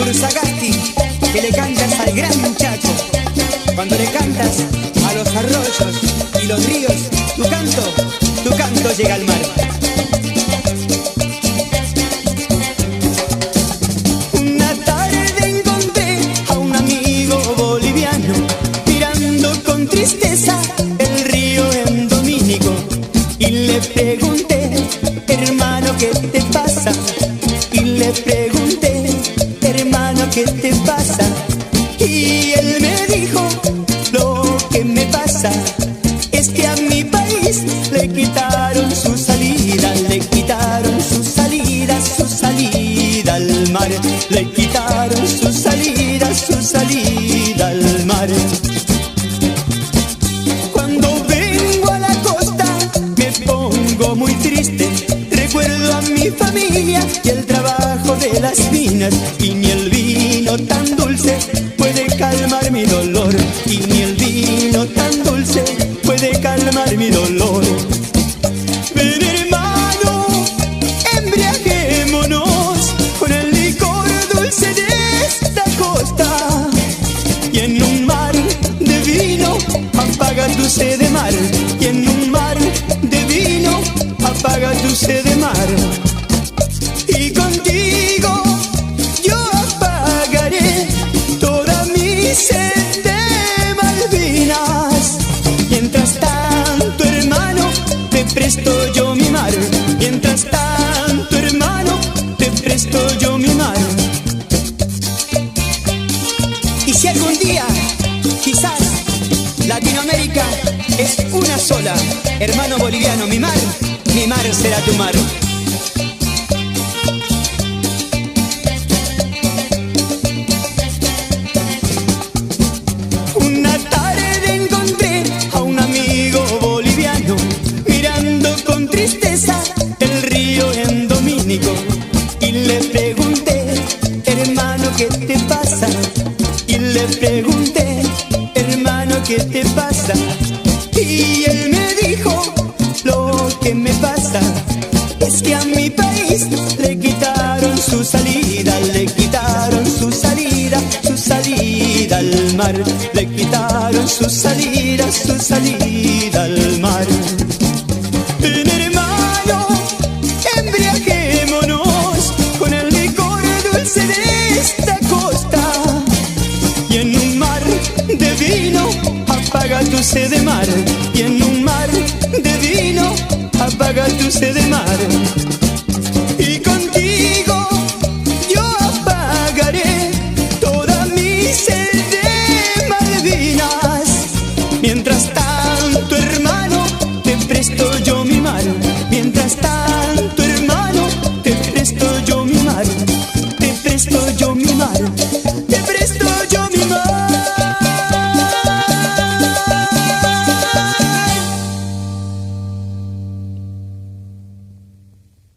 Ursagasti, que le cantas al gran Chaco. Cuando le cantas a los arroyos y los ríos, tu canto llega al mar. Una tarde encontré a un amigo boliviano mirando con tristeza el río en Domínico, y le pregunté, hermano, ¿qué te pasa? Y le pregunté, hermano, ¿qué te pasa? Y él me dijo, lo que me pasa es que a mi país le quitaron su salida, le quitaron su salida al mar, le quitaron su salida al mar. Cuando vengo a la costa me pongo muy triste, recuerdo a mi familia y el trabajo de las minas, y ni el vino tan dulce puede calmar mi dolor, y ni el vino tan dulce puede calmar mi dolor. Ven, hermano, embriaguémonos con el licor dulce de esta costa, y en un mar de vino apaga tu sed de mar, y en un mar de vino apaga tu sed de mar. Y contigo yo apagaré toda mi sed de Malvinas. Mientras tanto, hermano, te presto yo mi mar. Mientras tanto, hermano, te presto yo mi mar. Y si algún día, quizás, Latinoamérica es una sola, hermano boliviano, mi mar será tu mar. Una tarde encontré a un amigo boliviano mirando con tristeza el río en Domínico, y le pregunté, hermano, ¿qué te pasa? Y le pregunté, hermano, ¿qué te pasa? Y él me dijo, lo que me pasa es que a mi país le quitaron su salida, le quitaron su salida al mar, le quitaron su salida al mar. Ven, hermano, embriaguémonos con el licor dulce de esta costa, y en un mar de vino apaga tu sed de mar, y en un mar de vino apaga tu sed de mar.